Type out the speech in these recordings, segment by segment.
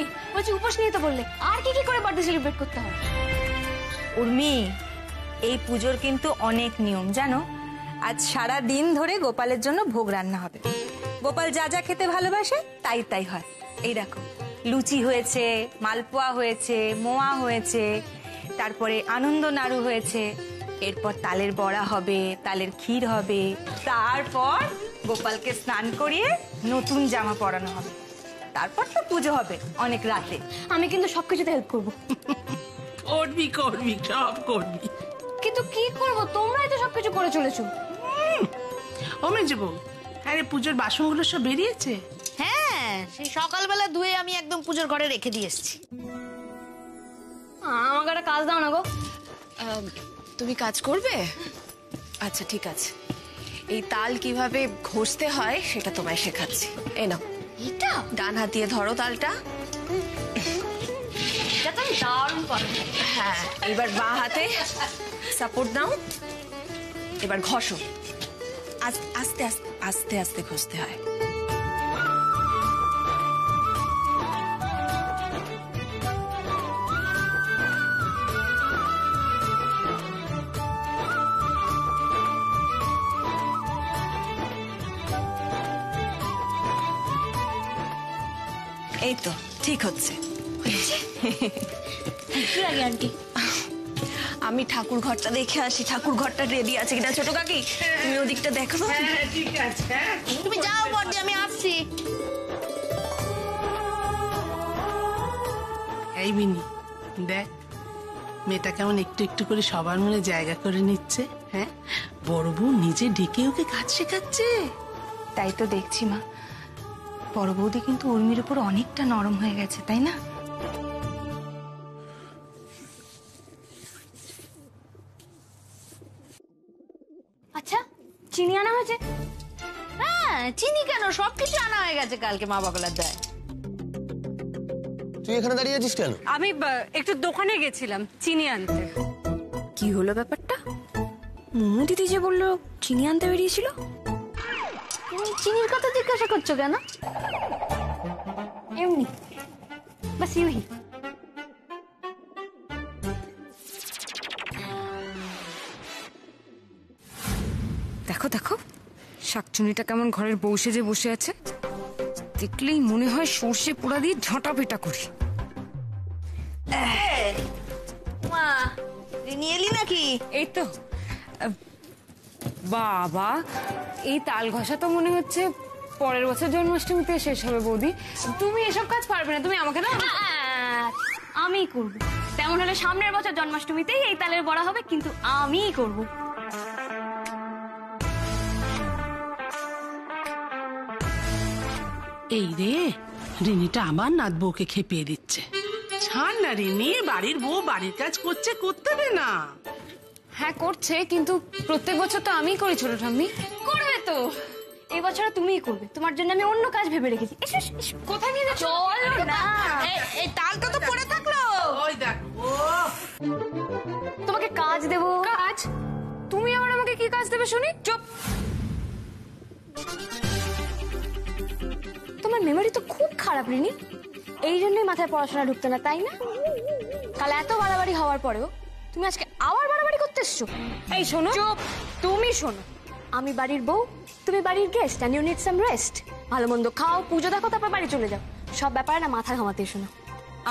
তুমি? বলছি উপোস নিয়ে তো বললে, আর কি কি করে বার্থডে সেলিব্রেট করতে হয়? উর্মি, এই পুজোর কিন্তু অনেক নিয়ম জানো। আজ সারা দিন ধরে গোপালের জন্য ভোগ রান্না হবে। গোপাল যা যা খেতে ভালোবাসে তাই তাই হয়। এই দেখো, লুচি হয়েছে, মালপোয়া হয়েছে, মোয়া হয়েছে, তারপরে আনন্দ নাড়ু হয়েছে, এরপর তালের বড়া হবে, তালের ক্ষীর হবে, তারপর গোপালকে স্নান করিয়ে নতুন জামা পরানো হবে, তারপর তো পুজো হবে অনেক রাতে। আমি কিন্তু সবকিছুতে হেল্প করবো। করবি করবি, সব করবি। কিন্তু কি করবো, তোমরাই তো সবকিছু করে চলেছো। ও মেজে বউ, আরে পুজোর বাসনগুলো সব বেরিয়েছে? হ্যাঁ, সেই সকালবেলা ধুয়ে আমি একদম পুজোর ঘরে রেখে দিয়ে এসেছি। আমাকে একটা কাজ দাও না গো। তুমি কাজ করবে? আচ্ছা ঠিক আছে, এই তাল কিভাবে ঘষতে হয় সেটা তোমায় শেখাচ্ছি। এই নাও, এটা ডান হাত দিয়ে ধরো তালটা। এটা তো আমি দারুণ পারো। হ্যাঁ, এবার বাঁ হাতে সাপোর্ট দাও, এবার ঘষো। আস্তে আস্তে আস্তে আস্তে ঘষতে হয়। এই তো ঠিক হচ্ছে। কি লাগে আন্টি? আমি ঠাকুর ঘরটা দেখে আসি, ঠাকুর ঘরটা রেডি আছে কিনা। ছোট কাকি, তুমি ওদিকটা দেখো। হ্যাঁ ঠিক আছে। তুমি যাও বড়দি, আমি আসছি। এই মিনি, দেখ মেয়েটা কেমন একটু একটু করে সবার মনে জায়গা করে নিচ্ছে। হ্যাঁ, বড় বউ নিজে ডেকে ওকে কাজ শেখাচ্ছে। তাই তো দেখছি মা, বড় বৌদি কিন্তু উর্মির উপর অনেকটা নরম হয়ে গেছে, তাই না? আচ্ছা, চিনি আনা হয়েছে? হ্যাঁ, চিনি কেন, সবকিছু আনা হয়ে গেছে কালকে মা বাকলার দেয়। তুই এখানে দাঁড়িয়ে আছিস কেন? আমি একটু দোকানে গেছিলাম চিনি আনতে। কি হলো ব্যাপারটা? মোমো দিদি যে বললো চিনি আনতে বেরিয়েছিল। তুমি চিনির কথা জিজ্ঞাসা করছো কেন? এমনি বাস ইউহি। দেখো দেখো, শাকচুনিটা কেমন ঘরের বউ সেজে বসে আছে। দেখলেই মনে হয় সর্ষে পোড়া দিয়ে ঝাঁটা পেটা করি। মা, নিয়ে এলি নাকি? এই তো বাবা, এই তাল ঘষা তো মনে হচ্ছে পরের বছর জন্মাষ্টমীতে শেষ হবে। বৌদি, তুমি এসব কাজ পারবে না, তুমি আমাকে দাও। আমি করব। তেমন হলে সামনের বছর জন্মাষ্টমীতেই এই তালের বড়া হবে, কিন্তু আমিই করব। এই রে, রিনিটা আবার নাত বউকে খেপিয়ে দিচ্ছে। ছাড় না রিনি, বাড়ির বউ বাড়ির কাজ করছে, করতে দে না। হ্যাঁ করছে, কিন্তু প্রত্যেক বছর তো আমিই করি ছোট ঠাম্মি। করবে তো, এই বছর তুমিই করবে। তোমার জন্য আমি অন্য কাজ ভেবে রেখেছি। এসো এসো। কোথায় নিয়ে যাচ্ছ? চলো না। এই তালটা তো পড়ে থাকলো। ওই দেখ, ও তোমাকে কাজ দেবো। কাজ? তুমি আবার আমাকে কি কাজ দেবে শুনি? চুপ। তোমার মেমোরি তো খুব খারাপ রিনি, এই জন্যই মাথায় পড়াশোনা ঢুকতো না, তাই না? কাল এত বাড়াবাড়ি হওয়ার পরেও তুমি আজকে আবার বাড়াবাড়ি করতে এসছো। এই শোনো। চুপ। তুমি শোনো, আমি বাড়ির বউ, তুমি বাড়ির guest, and you need some rest. ভালো মন্দ খাও, পুজো দেখো, তারপর বাড়ি চলে যাও। সব ব্যাপারে না মাথা ঘামাতে এসো না।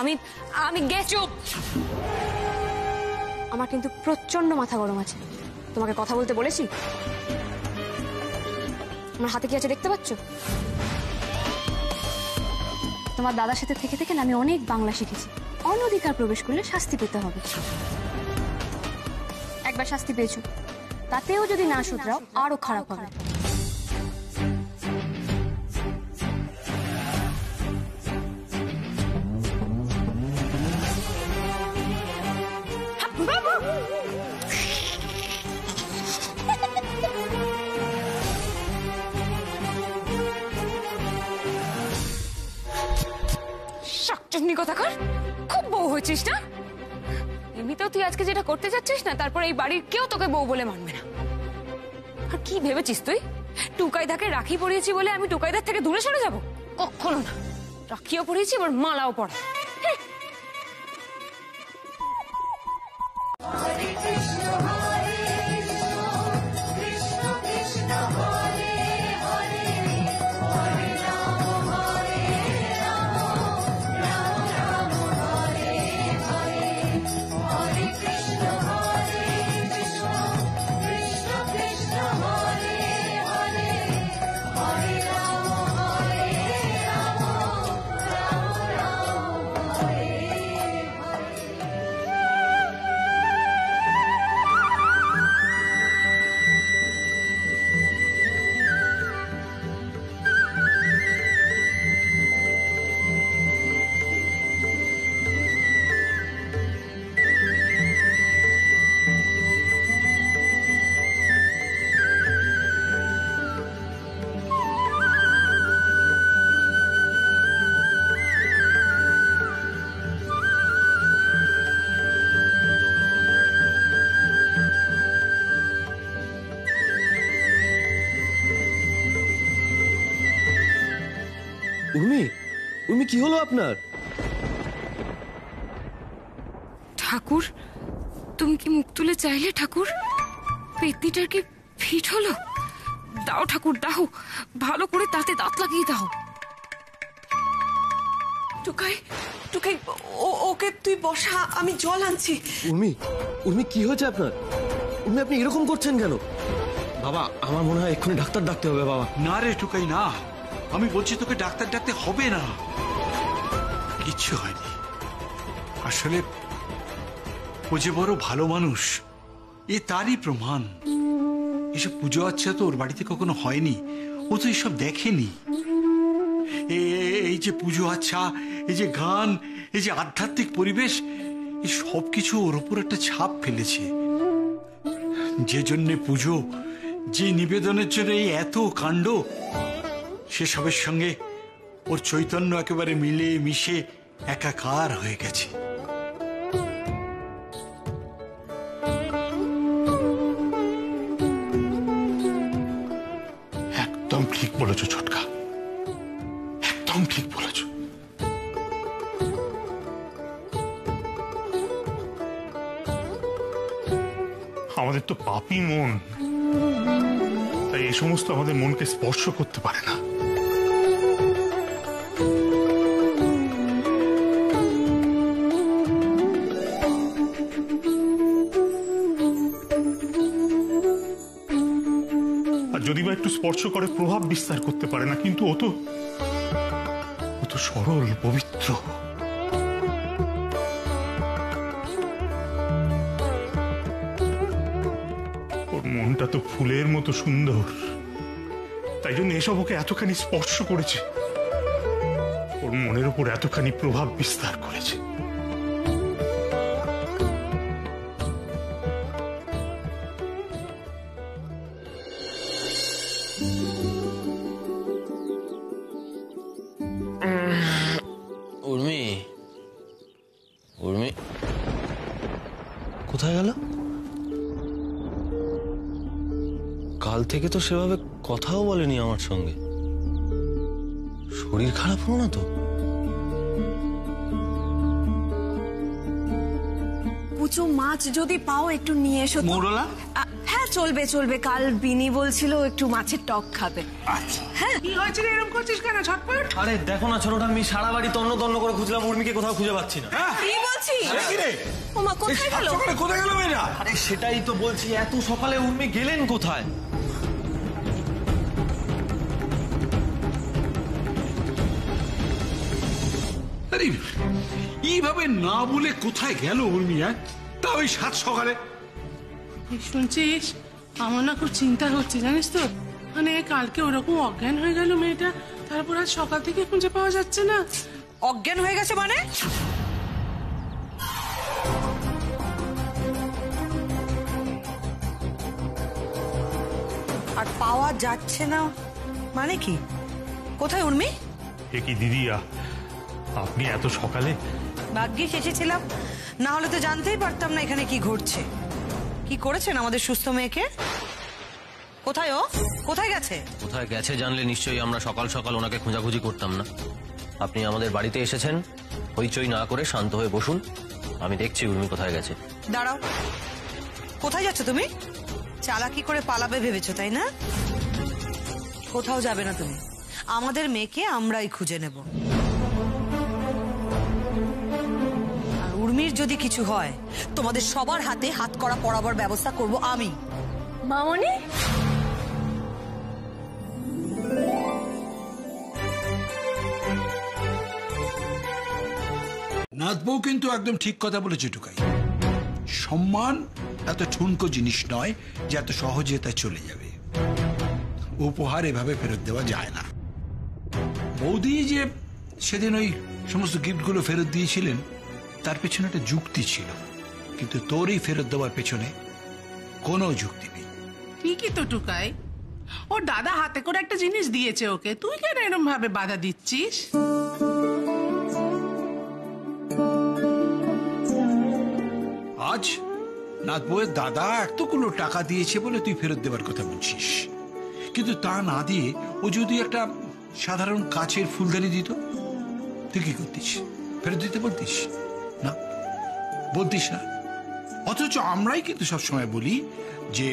আমি গেস্ট। চুপ। আমার কিন্তু প্রচন্ড মাথা গরম আছে। তোমাকে কথা বলতে বলেছি। আমার হাতে কি আছে দেখতে পাচ্ছ? তোমার দাদার সাথে থেকে থেকে না আমি অনেক বাংলা শিখেছি। অনধিকার প্রবেশ করলে শাস্তি পেতে হবে। একবার শাস্তি পেয়েছো, তাতেও যদি না শুধরাও আরো খারাপ হবে। শাকচুন্নি কথা কর, খুব বউ হয়েছিস না? এমনিতেও তুই আজকে যেটা করতে যাচ্ছিস না, তারপর এই বাড়ির কেউ তোকে বউ বলে মানবে না। আর কি ভেবেছিস তুই? টুকাইদাকে রাখি পরিয়েছি বলে আমি টুকাইদার থেকে দূরে সরে যাব? কখনো না। রাখিও পড়িয়েছি, এবার মালাও পড়া। উর্মি, উর্মি কি হলো আপনার? ঠাকুর, তুমি কি মুখ তুলে চাইলে ঠাকুর? পেতনিটার কি ফিট হলো? দাও ঠাকুর, দাও, ভালো করে তাতে দাঁত লাগিয়ে দাও। টুকাই, টুকাই, ওকে তুই বসা, আমি জল আনছি। উর্মি, উর্মি কি হয়েছে আপনার? উর্মি আপনি এরকম করছেন কেন? বাবা, আমার মনে হয় এক্ষুনি ডাক্তার ডাকতে হবে বাবা। না রে টুকাই, না, আমি বলছি তোকে ডাক্তার ডাকতে হবে না, কিচ্ছু হয়নি। আসলে ও যে বড় ভালো মানুষ, এ তারই প্রমাণ। এসব পুজো আচ্ছা তো ওর বাড়িতে কখনো হয়নি, ও তো এসব দেখেনি। এই যে পুজো আচ্ছা, এই যে গান, এই যে আধ্যাত্মিক পরিবেশ, এই সব কিছু ওর উপর একটা ছাপ ফেলেছে। যে জন্যে পুজো, যে নিবেদনের জন্য এই এত কাণ্ড, সেসবের সঙ্গে ওর চৈতন্য একেবারে মিলে মিশে একাকার হয়ে গেছে। একদম ঠিক বলেছো ছোটকা, একদম ঠিক বলেছো। আমাদের তো পাপী মন, তাই এই সমস্ত আমাদের মনকে স্পর্শ করতে পারে না। আর যদি বা একটু স্পর্শ করে প্রভাব বিস্তার করতে পারে না, কিন্তু ও তো সরল, পবিত্র। ওর মনটা তো ফুলের মতো সুন্দর, তাই জন্য এসব ওকে এতখানি স্পর্শ করেছে, ওর মনের উপর এতখানি প্রভাব বিস্তার করেছে। উর্মি, উর্মি কোথায় গেল? কাল থেকে তো সেভাবে কথাও বলেনি আমার সঙ্গে। শরীর খারাপ হলো না তো? কুচো মাছ যদি পাও একটু নিয়ে এসো। মৌরলা? হ্যাঁ চলবে চলবে, কাল বিনি বলছিল একটু মাছের টক খাবে। হ্যাঁ, কি হয়েছে রে, এরকম করছিস কেন ছটপট? আরে দেখো না ছোটটা, আমি সারা বাড়ি তন্ন তন্ন করে খুঁজলাম, উর্মিকে কোথাও খুঁজে পাচ্ছি না। কি বলছিস? ওমা কোথায় গেল? কোথায় গেল মেয়েরা? আরে সেটাই তো বলছি, এত সকালে উর্মি গেলেন কোথায়? আরে এইভাবে না বলে কোথায় গেল উর্মি? তা ওই 7 সকালে। শুনছিস, আমার না খুব চিন্তা হচ্ছে জানিস তো। মানে কালকে ওরকম অজ্ঞান হয়ে গেল মেয়েটা, তারপর আজ সকাল থেকে খুঁজে পাওয়া যাচ্ছে না। অজ্ঞান হয়ে গেছে মানে? আর পাওয়া যাচ্ছে না মানে কি? কোথায় উর্মি? এ কি দিদিয়া, আপনি এত সকালে? ভাগ্যিস এসেছিলাম, না হলে তো জানতেই পারতাম না এখানে কি ঘটছে। কি করেছেন আমাদের সুস্থ মেয়েকে? কোথায় ও? কোথায় গেছে? কোথায় গেছে জানলে নিশ্চয়ই আমরা সকাল সকাল ওনাকে খোঁজাখুঁজি করতাম না। আপনি আমাদের বাড়িতে এসেছেন, হইচই না করে শান্ত হয়ে বসুন। আমি দেখছি উর্মি কোথায় গেছে। দাঁড়াও, কোথায় যাচ্ছ তুমি? চালাকি করে পালাবে ভেবেছো তাই না? কোথাও যাবে না তুমি, আমাদের মেয়েকে আমরাই খুঁজে নেব। আর উর্মির যদি কিছু হয়, তোমাদের সবার হাতে হাত করা পরাবার ব্যবস্থা করব আমি। মামনি, নাথবউ কিন্তু একদম ঠিক কথা বলেছে টুকাই। সম্মান এত ঠুনকো জিনিস নয় যে এত সহজে তা চলে যাবে। উপহার এভাবে ফেরত দেওয়া যায় না। বৌদি যে সেদিন ওই সমস্ত গিফটগুলো ফেরত দিয়েছিলেন তার পেছনে একটা যুক্তি ছিল, কিন্তু তোর এই ফেরত দেওয়ার পেছনে কোনো যুক্তি নেই। ঠিকই তো টুকাই, ওর দাদা হাতে করে একটা জিনিস দিয়েছে ওকে, তুই কেন এরকম ভাবে বাধা দিচ্ছিস? আজ নাথবউয়ের দাদা এতগুলো টাকা দিয়েছে বলে তুই ফেরত দেওয়ার কথা বলছিস, কিন্তু তা না দিয়ে ও যদি একটা সাধারণ কাচের ফুলদানি দিত, তুই কি করতিস? ফেরত দিতে বলতিস না? বলতিস না। অথচ আমরাই কিন্তু সবসময় বলি যে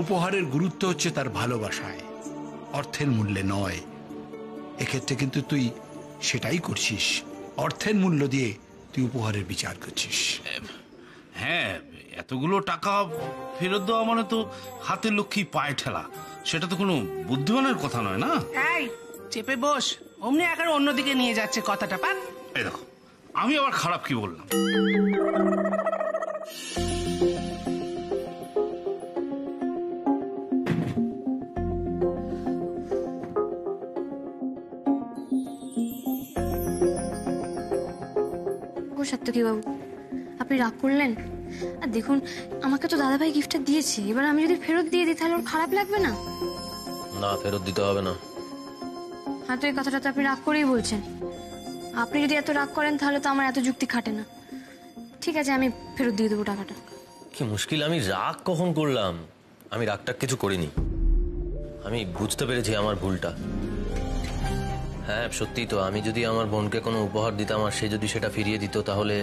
উপহারের গুরুত্ব হচ্ছে তার ভালোবাসায়, অর্থের মূল্যে নয়। এক্ষেত্রে কিন্তু তুই সেটাই করছিস, অর্থের মূল্য দিয়ে তুই উপহারের বিচার করছিস। হ্যাঁ, এতগুলো টাকা ফেরত দেওয়া মানে তো হাতের লক্ষ্মী পায়ে ঠেলা, সেটা তো কোনো বুদ্ধিমানের কথা নয় না। এই চেপে বস, অমনি একার অন্যদিকে নিয়ে যাচ্ছে কথাটা। পান এই দেখো, আমি আবার খারাপ কি বললাম? সাত্তকী বাবু, আপনি রাগ করলেন? আর দেখুন, আমাকে তো দাদাভাই গিফটটা দিয়েছে, এবার আমি যদি ফেরত দিয়ে দিই তাহলে ওর খারাপ লাগবে না? না, ফেরত দিতে হবে না। হ্যাঁ, তো এই কথাটা তো আপনি রাগ করেই বলছেন। আপনি যদি এত রাগ করেন তাহলে তো আমার এত যুক্তি খাটে না। ঠিক আছে, আমি ফেরত দিয়ে দেবো টাকাটা। কি মুশকিল, আমি রাগ কখন করলাম? আমি রাগটা কিছু করিনি। আমি বুঝতে পেরেছি আমার ভুলটা। হ্যাঁ সত্যি তো, আমি যদি আমার বোনকে কোনো উপহার দিতাম আর সে যদি সেটা ফিরিয়ে দিত তাহলে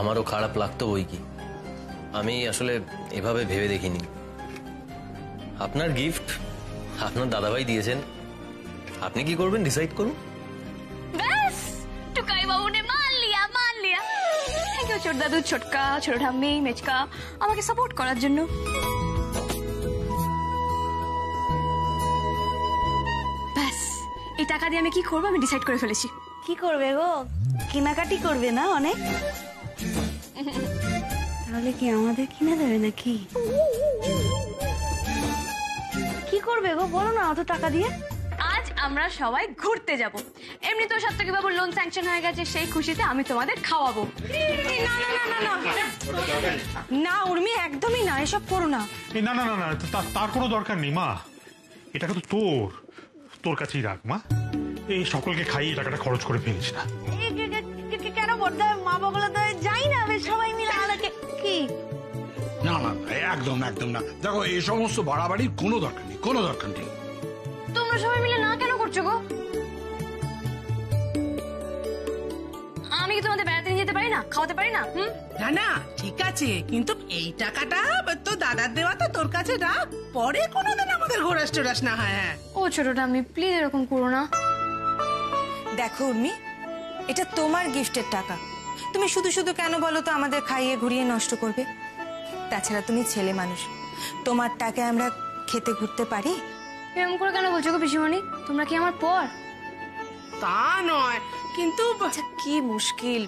আমারও খারাপ লাগতো বই কি। আমি আসলে এভাবে ভেবে দেখিনি। আপনার গিফট আপনার দাদাভাই দিয়েছেন, আপনি কি করবেন ডিসাইড করুন। ব্যাস, টুকাই বাবু নে মান লিয়া, মান লিয়া। থ্যাংক ইউ ছোট দাদু, ছোটকা, ছোট ঠাম্মি, মেচকা, আমাকে সাপোর্ট করার জন্য। ব্যাস, এই টাকা দিয়ে আমি কি করবো আমি ডিসাইড করে ফেলেছি। কি করবে গো? কেনাকাটি করবে না অনেক? তাহলে কি আমাদের কিনে দেবে নাকি? কি করবে গো বলো না অত টাকা দিয়ে? আজ আমরা সবাই ঘুরতে যাব। এমনি তো সাত্তকী বাবুর লোন স্যাংশন হয়ে গেছে, সেই খুশিতে আমি তোমাদের খাওয়াবো। না না না না না উর্মি, একদমই না, এসব করো না। না না না না, তার কোনো দরকার নেই মা। এটা তো তোর কাছেই রাখ মা। এই সকলকে খাইয়ে টাকাটা খরচ করে ফেলিস না। কেন বলতে মা বগলা তো যাই না, সবাই মিলে আলাদা কি? না না, একদম একদম না। দেখো, এই সমস্ত বাড়াবাড়ির কোনো দরকার নেই, কোনো দরকার নেই। তোমরা সবাই মিলে না কেন করছো গো? আমি কি তোমাদের বেড়াতে নিয়ে যেতে পারি না, খাওয়াতে পারি না? না না, ঠিক আছে, কিন্তু এই টাকাটা তো দাদার দেওয়া, তো তোর কাছে রাখ, পরে কোনোদিন আমাদের ঘোরাস টোরাস না হয়। হ্যাঁ ও ছোটটা, আমি প্লিজ এরকম করো না। দেখো উর্মি, এটা তোমার গিফটের টাকা, তুমি শুধু শুধু কেন বলো তো আমাদের খাইয়ে ঘুরিয়ে নষ্ট করবে? তাছাড়া তুমি ছেলে মানুষ, তোমার টাকায় আমরা খেতে ঘুরতে পারি? এরকম করে কেন বলছো গো পিসিমণি? তোমরা কি আমার পর? তা নয়, কিন্তু আচ্ছা, কি মুশকিল,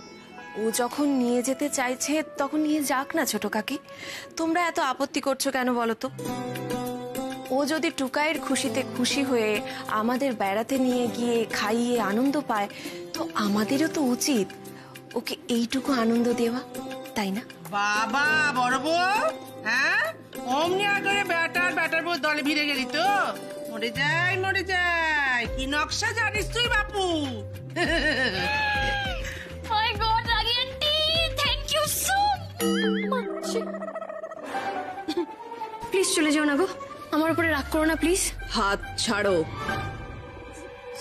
ও যখন নিয়ে যেতে চাইছে তখন নিয়ে যাক না ছোট কাকি। তোমরা এত আপত্তি করছো কেন বলো তো? ও যদি টুকাইয়ের খুশিতে খুশি হয়ে আমাদের বেড়াতে নিয়ে গিয়ে খাইয়ে আনন্দ পায়, তো আমাদেরও তো উচিত ওকে এইটুকু আনন্দ দেওয়া, তাই না? বাবা বড় বউ, হ্যাঁ অমনি আগে ব্যাটার বউ দলে ভিড়ে গেলি তো? মরে যাই, কি নকশা জানিস তুই বাপু? মাই গড, রাগি aunty, thank you so much. Please চলে যাও না গো, আমার উপরে রাগ করো না প্লিজ। হাত ছাড়ো।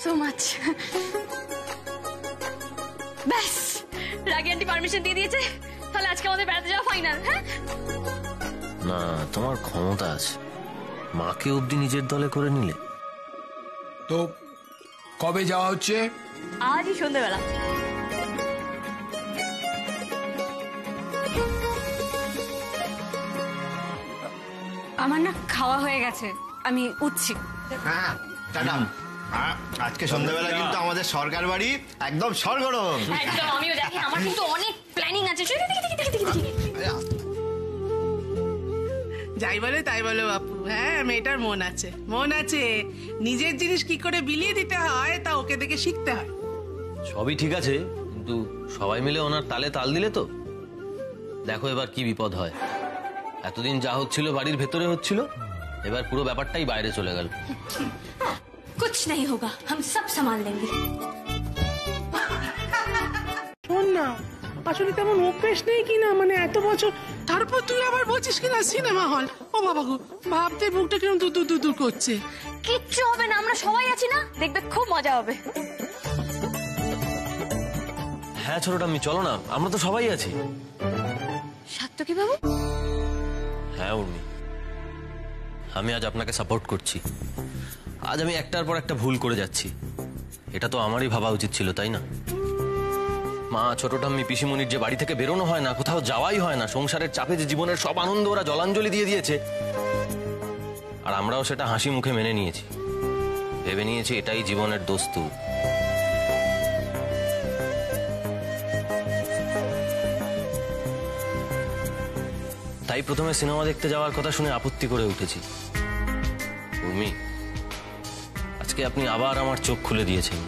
So much. ব্যাস, রাগি আন্টি পারমিশন দিয়ে দিয়েছে, তাহলে আজকে আমাদের বেড়াতে যাওয়া ফাইনাল। হ্যাঁ, না, তোমার ক্ষমতা আছে, মাকে অবধি নিজের দলে করে নিলে। তো কবে যাওয়া হচ্ছে? আজই সন্ধ্যেবেলা। আমার না খাওয়া হয়ে গেছে, আমি উঠছি। হ্যাঁ টাটা। আজকে সন্ধ্যাবেলা কিন্তু আমাদের সরকার বাড়ি একদম সরগরম। একদম, আমিও দেখি, আমার কিন্তু অনেক প্ল্যানিং আছে। যাই বলে তাই বলো বাপু, হ্যাঁ মেয়েটার মন আছে, মন আছে। নিজের জিনিস কি করে বিলিয়ে দিতে হয় তা ওকে দেখে শিখতে হয়। সবই ঠিক আছে, কিন্তু সবাই মিলে ওনার তালে তাল দিলে তো দেখো এবার কি বিপদ হয়। এতদিন যা হচ্ছিল বাড়ির ভেতরে হচ্ছিল, এবার পুরো ব্যাপারটাই বাইরে চলে গেল। कुछ नहीं होगा, हम सब संभाल लेंगे। শোন না, আসলে তেমন অভ্যেস নেই কিনা, মানে এত বছর, তারপর তুই আবার বলছিস কিনা সিনেমা হল। ও বাবা গো, ভাবতে বুকটা কিরম দূর করছে। কিচ্ছু হবে না, আমরা সবাই আছি না, দেখবে খুব মজা হবে। হ্যাঁ ছোটটা, আমি চলো না, আমরা তো সবাই আছি। সাত্তকী বাবু? হ্যাঁ উর্মি, আমি আজ আপনাকে সাপোর্ট করছি। আজ আমি একটার পর একটা ভুল করে যাচ্ছি, এটা তো আমারই ভাবা উচিত ছিল, তাই না? মা, ছোট ঠাম্মি, পিসিমণির যে বাড়ি থেকে বেরোনো হয় না, কোথাও যাওয়াই হয় না, সংসারের চাপে যে জীবনের সব আনন্দ ওরা জলাঞ্জলি দিয়ে দিয়েছে, আর আমরাও সেটা হাসি মুখে মেনে নিয়েছি, ভেবে নিয়েছি এটাই জীবনের দস্তুর। তাই প্রথমে সিনেমা দেখতে যাওয়ার কথা শুনে আপত্তি করে উঠেছি। উর্মি, আজকে আপনি আবার আমার চোখ খুলে দিয়েছেন।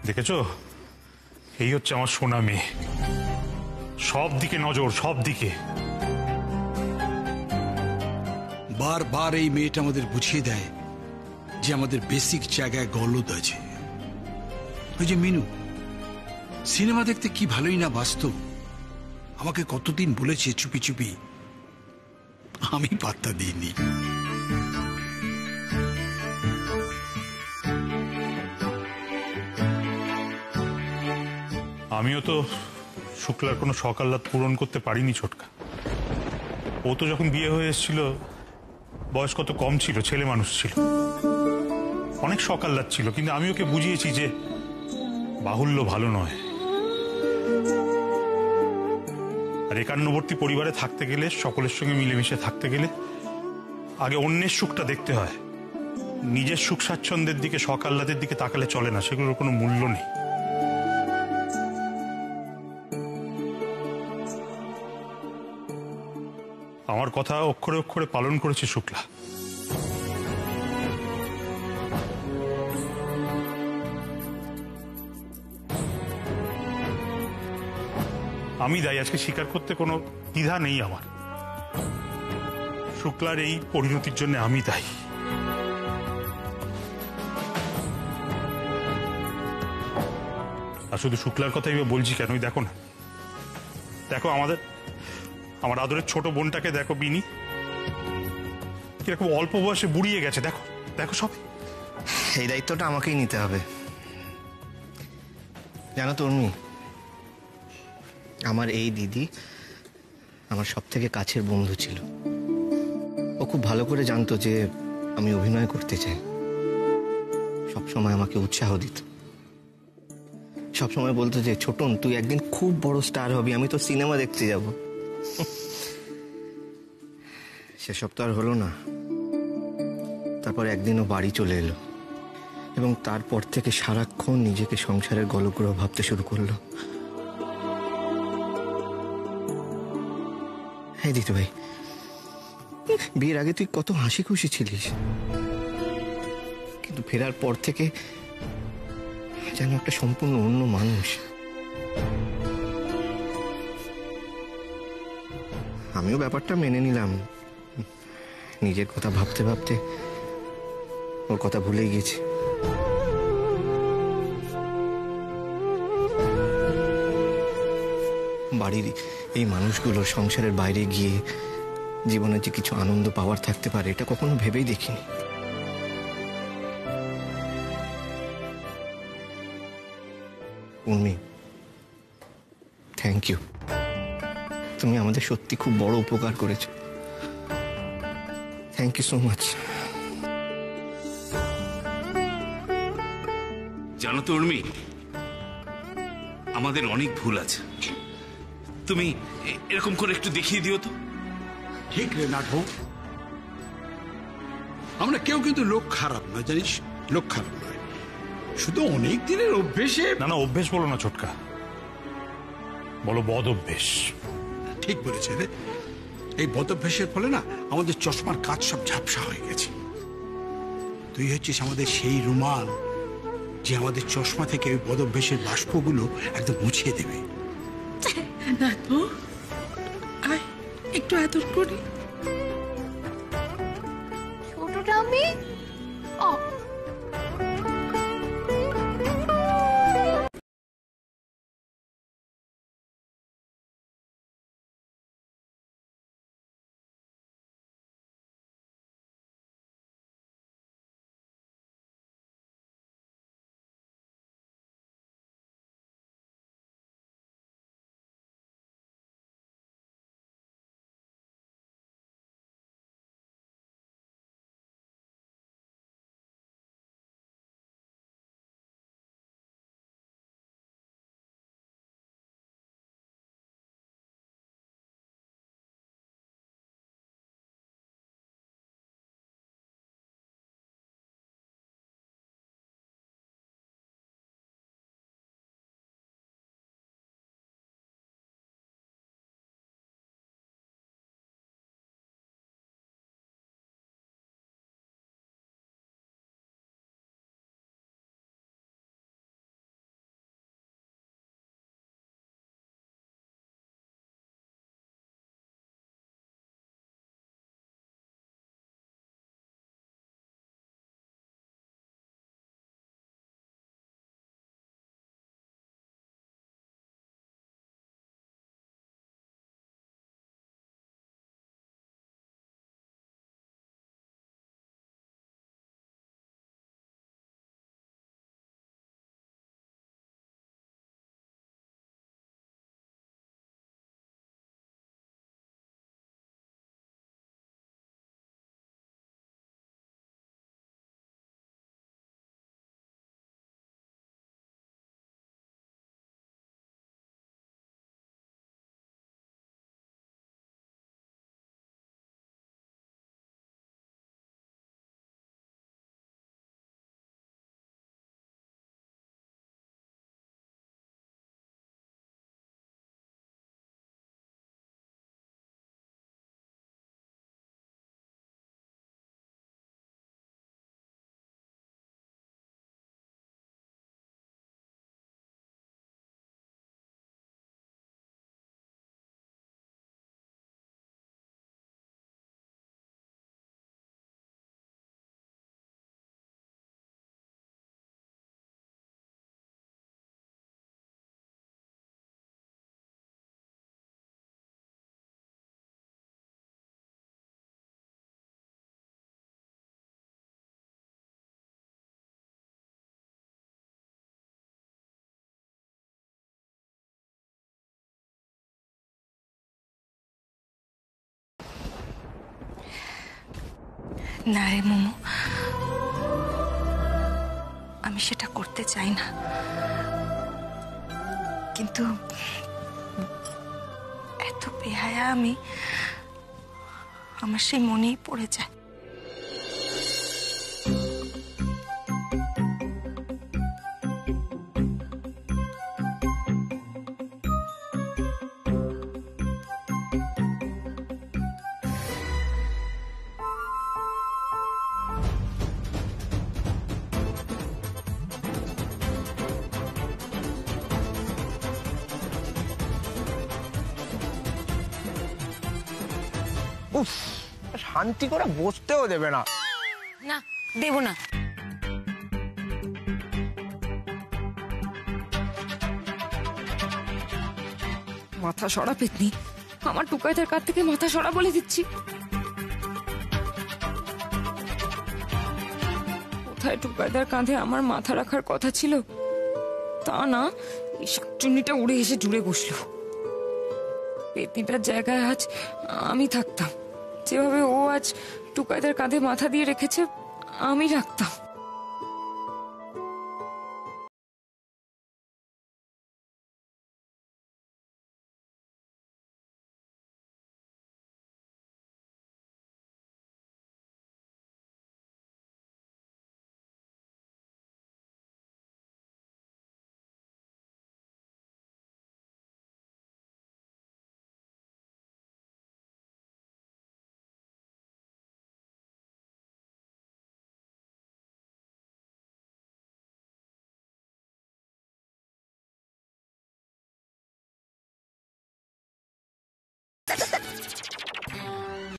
দেখেছো, এই হচ্ছে আমার সোনা মেয়ে, সব দিকে নজর, সব দিকে। বারবার এই মেয়েটা আমাদের বুঝিয়ে দেয় যে আমাদের বেসিক জায়গায় গলদ আছে। ওই যে মিনু, সিনেমা দেখতে কি ভালোই না বাস্তব, আমাকে কতদিন বলেছে চুপি চুপি, আমি পাত্তা দিইনি। আমিও তো শুক্লার কোনো সকাল্লাদ পূরণ করতে পারিনি ছোটকা। ও তো যখন বিয়ে হয়ে এসেছিল বয়স কত কম ছিল, ছেলে মানুষ ছিল, অনেক সকাল্লাদ ছিল, কিন্তু আমি ওকে বুঝিয়েছি যে বাহুল্য ভালো নয়। আর একান্নবর্তী পরিবারে থাকতে গেলে, সকলের সঙ্গে মিলেমিশে থাকতে গেলে আগে অন্যের সুখটা দেখতে হয়, নিজের সুখ স্বাচ্ছন্দ্যের দিকে, সকাল্লাদের দিকে তাকালে চলে না, সেগুলোর কোনো মূল্য নেই। আমার কথা অক্ষরে অক্ষরে পালন করেছে শুক্লা। আমি দায়ী, আজকে স্বীকার করতে কোনো দ্বিধা নেই আমার। শুক্লার এই পরিণতির জন্য আমি দায়ী। আর শুধু শুক্লার কথাই বলছি কেন, দেখো না, দেখো আমার আদরের ছোট বোনটাকে দেখো, বিনি, কিরকম অল্প বয়সে বুড়িয়ে গেছে, দেখো দেখো সব। এই দায়িত্বটা আমাকেই নিতে হবে। জানো তো উর্মি, আমার এই দিদি আমার সব থেকে কাছের বন্ধু ছিল। ও খুব ভালো করে জানতো যে আমি অভিনয় করতে চাই, সবসময় আমাকে উৎসাহ দিত, সবসময় বলতো যে ছোটন, তুই একদিন খুব বড় স্টার হবি, আমি তো সিনেমা দেখতে যাব। সেসব তো আর হলো না। তারপর একদিন ও বাড়ি চলে এলো এবং তারপর থেকে সারাক্ষণ নিজেকে সংসারের গলগ্রহ ভাবতে শুরু করলো। হ্যাঁ দিতু ভাই, বিয়ের আগে তুই কত হাসি খুশি ছিলিস, কিন্তু ফেরার পর থেকে যেন একটা সম্পূর্ণ অন্য মানুষ। আমিও ব্যাপারটা মেনে নিলাম, নিজের কথা ভাবতে ভাবতে ওর কথা ভুলে গেছি। বাড়ির এই মানুষগুলো সংসারের বাইরে গিয়ে জীবনে যে কিছু আনন্দ পাওয়ার থাকতে পারে, এটা কখনো ভেবেই দেখিনি। Urmi, thank you. তুমি আমাদের সত্যি খুব বড় উপকার করেছো। Thank you so much. জানো তো উর্মি, আমাদের অনেক ভুল আছে। তুমি এরকম করে একটু দেখিয়ে দিও তো। ঠিক রে নাটবো, আমরা কেউ কিন্তু লোক খারাপ নয়, জানিস, লোক খারাপ নয়, শুধু অনেক দিনের অভ্যেসে। না না, অভ্যেস বলো না ছোটকা, বলো বদ অভ্যেস। ঠিক বলেছে রে, এই বদ অভ্যেসের ফলে না আমাদের চশমার কাজ সব ঝাপসা হয়ে গেছে। তুই হচ্ছিস আমাদের সেই রুমাল যে আমাদের চশমা থেকে ওই বদ অভ্যেসের বাষ্পগুলো একদম মুছিয়ে দেবে। নাতবু, আয় একটু আদর করি। ছোটটা আমি না রে মোমো, আমি সেটা করতে চাই না, কিন্তু এত বেহায়া আমি, আমার সেই মনেই পড়ে যায়। উফ, শান্তি করে বসতেও দেবে না। না দেব না। মাথা সরা পেতনি, আমার টুকাইদের কাছ থেকে মাথা সরা বলে দিচ্ছি। কোথায় টুকাইদার কাঁধে আমার মাথা রাখার কথা ছিল, তা না এই শাকচুন্নিটা উড়ে এসে জুড়ে বসলো। পেতনিটার জায়গায় আজ আমি থাকতাম, যেভাবে ও আজ টুকাইদের কাঁধে মাথা দিয়ে রেখেছে আমি রাখতাম।